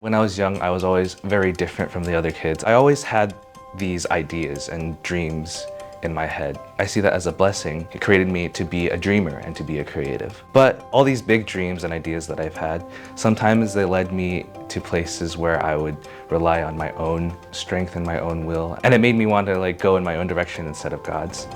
When I was young, I was always very different from the other kids. I always had these ideas and dreams in my head. I see that as a blessing. It created me to be a dreamer and to be a creative. But all these big dreams and ideas that I've had, sometimes they led me to places where I would rely on my own strength and my own will. And it made me want to go in my own direction instead of God's.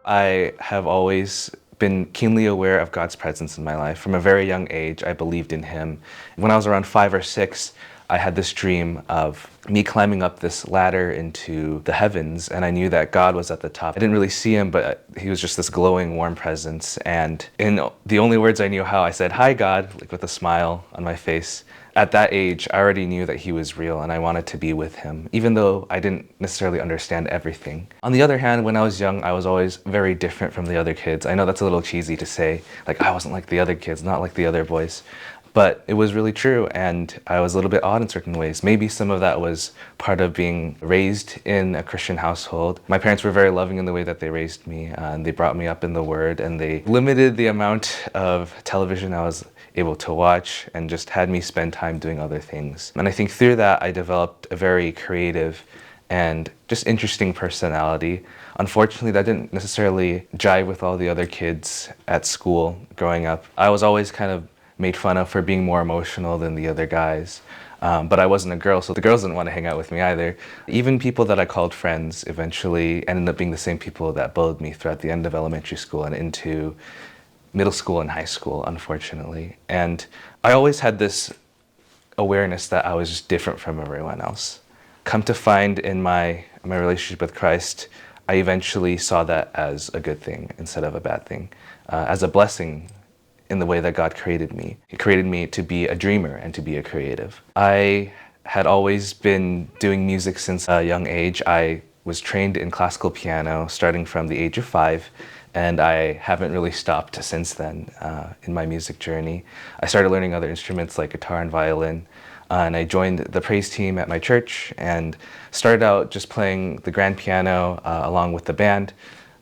I have always been keenly aware of God's presence in my life. From a very young age, I believed in Him. When I was around 5 or 6, I had this dream of me climbing up this ladder into the heavens, and I knew that God was at the top. I didn't really see Him, but He was just this glowing, warm presence. And in the only words I knew how, I said, "Hi, God," with a smile on my face. At that age, I already knew that He was real and I wanted to be with Him, even though I didn't necessarily understand everything. On the other hand, when I was young, I was always very different from the other kids. I know that's a little cheesy to say, I wasn't like the other kids, not like the other boys. But it was really true, and I was a little bit odd in certain ways. Maybe some of that was part of being raised in a Christian household. My parents were very loving in the way that they raised me, and they brought me up in the Word, and they limited the amount of television I was able to watch and just had me spend time doing other things. And I think through that, I developed a very creative and just interesting personality. Unfortunately, that didn't necessarily jive with all the other kids at school growing up. I was always kind of made fun of for being more emotional than the other guys. But I wasn't a girl, so the girls didn't want to hang out with me either. Even people that I called friends eventually ended up being the same people that bullied me throughout the end of elementary school and into middle school and high school, unfortunately. And I always had this awareness that I was just different from everyone else. Come to find in my relationship with Christ, I eventually saw that as a good thing instead of a bad thing, as a blessing in the way that God created me. He created me to be a dreamer and to be a creative. I had always been doing music since a young age. I was trained in classical piano starting from the age of 5, and I haven't really stopped since then in my music journey. I started learning other instruments like guitar and violin, and I joined the praise team at my church and started out just playing the grand piano along with the band,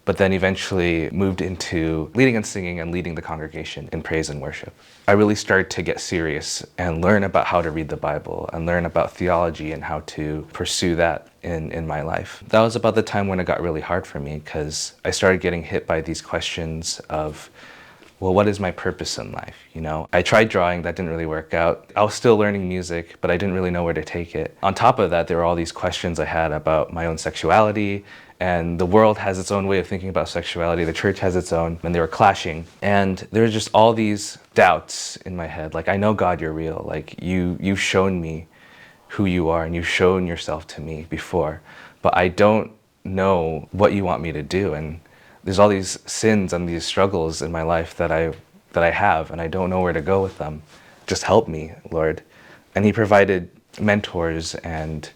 but then eventually moved into leading and singing and leading the congregation in praise and worship. I really started to get serious and learn about how to read the Bible and learn about theology and how to pursue that in my life. That was about the time when it got really hard for me, because I started getting hit by these questions of, well, what is my purpose in life? I tried drawing, that didn't really work out. I was still learning music, but I didn't really know where to take it. On top of that, there were all these questions I had about my own sexuality, and the world has its own way of thinking about sexuality. The church has its own, and they were clashing. And there were just all these doubts in my head. I know, God, you're real. You've shown me who you are, and you've shown yourself to me before, but I don't know what you want me to do. And there's all these sins and these struggles in my life that I have, and I don't know where to go with them. Just help me, Lord. And He provided mentors and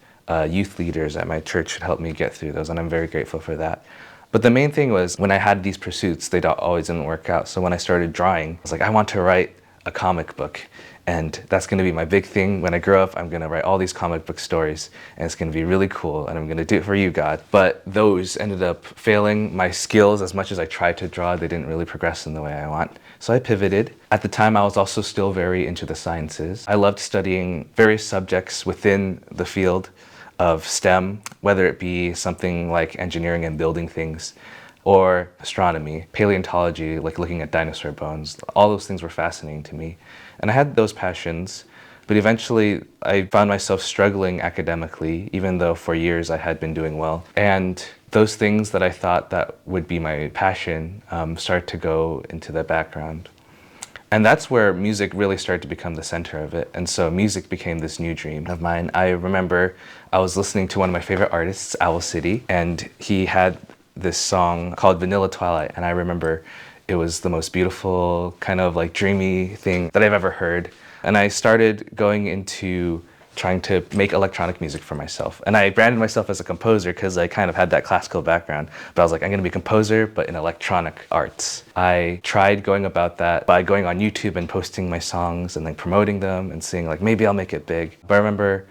youth leaders at my church to help me get through those, and I'm very grateful for that. But the main thing was, when I had these pursuits, they always didn't work out. So when I started drawing, I was like, I want to write a comic book, and that's going to be my big thing. When I grow up, I'm going to write all these comic book stories, and it's going to be really cool, and I'm going to do it for you, God. But those ended up failing. My skills, as much as I tried to draw, they didn't really progress in the way I want. So I pivoted. At the time, I was also still very into the sciences. I loved studying various subjects within the field of STEM, whether it be something like engineering and building things, or astronomy, paleontology, like looking at dinosaur bones. All those things were fascinating to me. And I had those passions, but eventually I found myself struggling academically, even though for years I had been doing well. And those things that I thought that would be my passion started to go into the background. And that's where music really started to become the center of it. And so music became this new dream of mine. I remember I was listening to one of my favorite artists, Owl City, and he had this song called Vanilla Twilight. And I remember it was the most beautiful, kind of dreamy thing that I've ever heard. And I started going into trying to make electronic music for myself. And I branded myself as a composer because I kind of had that classical background. But I was like, I'm going to be a composer, but in electronic arts. I tried going about that by going on YouTube and posting my songs and then promoting them and seeing maybe I'll make it big. But I remember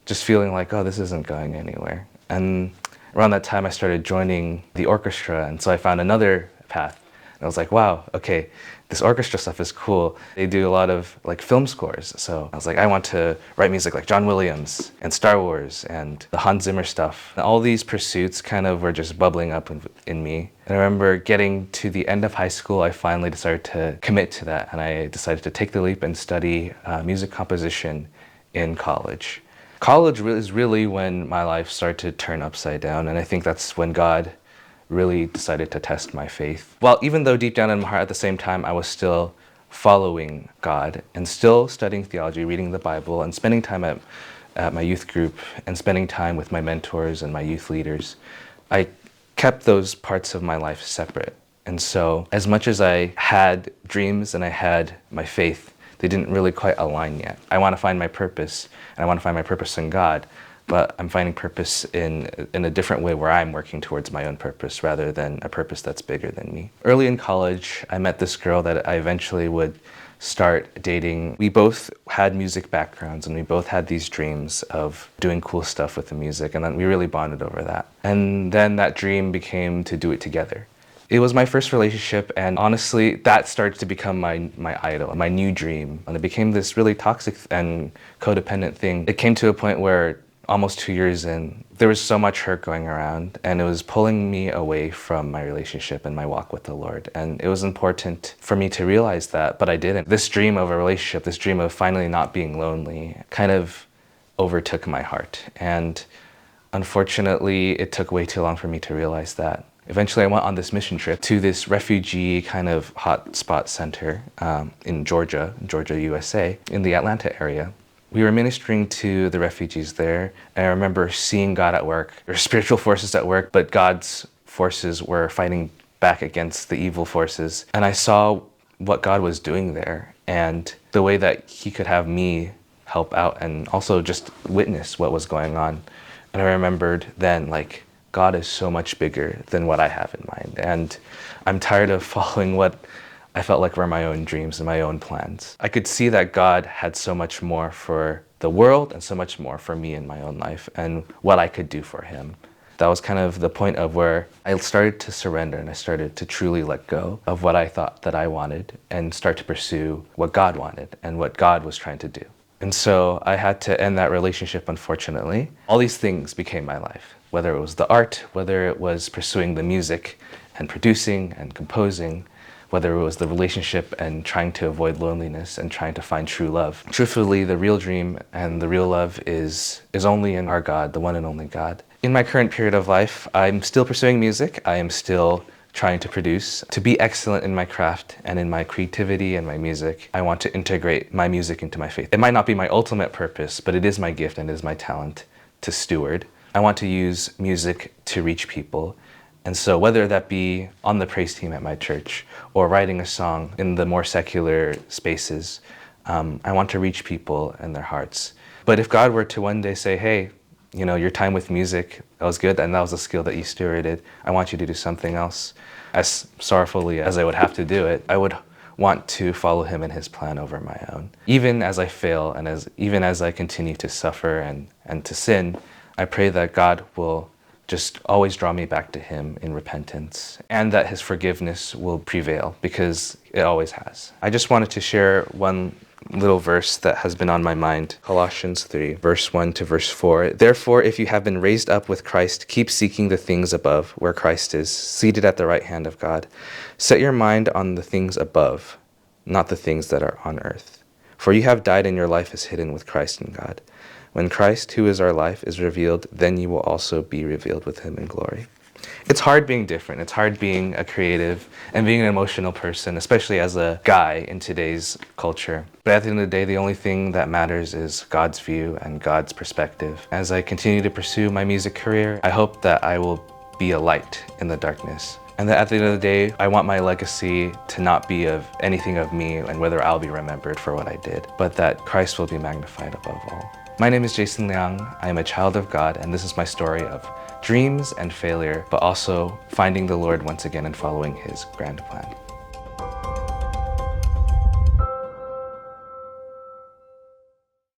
just feeling oh, this isn't going anywhere. And Around that time, I started joining the orchestra, and so I found another path. And I was like, wow, okay, this orchestra stuff is cool. They do a lot of like film scores. So I was like, I want to write music like John Williams and Star Wars and the Hans Zimmer stuff. And all these pursuits kind of were just bubbling up in me. And I remember getting to the end of high school, I finally decided to commit to that. And I decided to take the leap and study music composition in college. College is really when my life started to turn upside down. And I think that's when God really decided to test my faith. Well, even though deep down in my heart at the same time, I was still following God and still studying theology, reading the Bible, and spending time at my youth group and spending time with my mentors and my youth leaders, I kept those parts of my life separate. And so as much as I had dreams and I had my faith, they didn't really quite align yet. I want to find my purpose, and I want to find my purpose in God, but I'm finding purpose in a different way where I'm working towards my own purpose rather than a purpose that's bigger than me. Early in college, I met this girl that I eventually would start dating. We both had music backgrounds and we both had these dreams of doing cool stuff with the music, and then we really bonded over that. And then that dream became to do it together. It was my first relationship, and honestly, that started to become my idol, my new dream. And it became this really toxic and codependent thing. It came to a point where almost 2 years in, there was so much hurt going around, and it was pulling me away from my relationship and my walk with the Lord. And it was important for me to realize that, but I didn't. This dream of a relationship, this dream of finally not being lonely, kind of overtook my heart. And unfortunately, it took way too long for me to realize that. Eventually, I went on this mission trip to this refugee kind of hotspot center in Georgia, USA, in the Atlanta area. We were ministering to the refugees there, and I remember seeing God at work. There were spiritual forces at work, but God's forces were fighting back against the evil forces. And I saw what God was doing there, and the way that He could have me help out and also just witness what was going on. And I remembered then, like, God is so much bigger than what I have in mind. And I'm tired of following what I felt like were my own dreams and my own plans. I could see that God had so much more for the world and so much more for me in my own life and what I could do for Him. That was kind of the point of where I started to surrender, and I started to truly let go of what I thought that I wanted and start to pursue what God wanted and what God was trying to do. And so I had to end that relationship, unfortunately. All these things became my life, whether it was the art, whether it was pursuing the music and producing and composing, whether it was the relationship and trying to avoid loneliness and trying to find true love. Truthfully, the real dream and the real love is only in our God, the one and only God. In my current period of life, I'm still pursuing music. I am still trying to produce, to be excellent in my craft and in my creativity and my music. I want to integrate my music into my faith. It might not be my ultimate purpose, but it is my gift and it is my talent to steward. I want to use music to reach people. And so whether that be on the praise team at my church or writing a song in the more secular spaces, I want to reach people in their hearts. But if God were to one day say, hey, you know, your time with music, that was good, and that was a skill that you stewarded, I want you to do something else, as sorrowfully as I would have to do it, I would want to follow Him in His plan over my own. Even as I fail and even as I continue to suffer and to sin, I pray that God will just always draw me back to Him in repentance, and that His forgiveness will prevail, because it always has. I just wanted to share one little verse that has been on my mind. Colossians 3, verse 1 to verse 4. Therefore, if you have been raised up with Christ, keep seeking the things above, where Christ is, seated at the right hand of God. Set your mind on the things above, not the things that are on earth. For you have died, and your life is hidden with Christ in God. When Christ, who is our life, is revealed, then you will also be revealed with Him in glory. It's hard being different. It's hard being a creative and being an emotional person, especially as a guy in today's culture. But at the end of the day, the only thing that matters is God's view and God's perspective. As I continue to pursue my music career, I hope that I will be a light in the darkness. And that at the end of the day, I want my legacy to not be of anything of me and whether I'll be remembered for what I did, but that Christ will be magnified above all. My name is Jason Liang. I am a child of God, and this is my story of dreams and failure, but also finding the Lord once again and following His grand plan.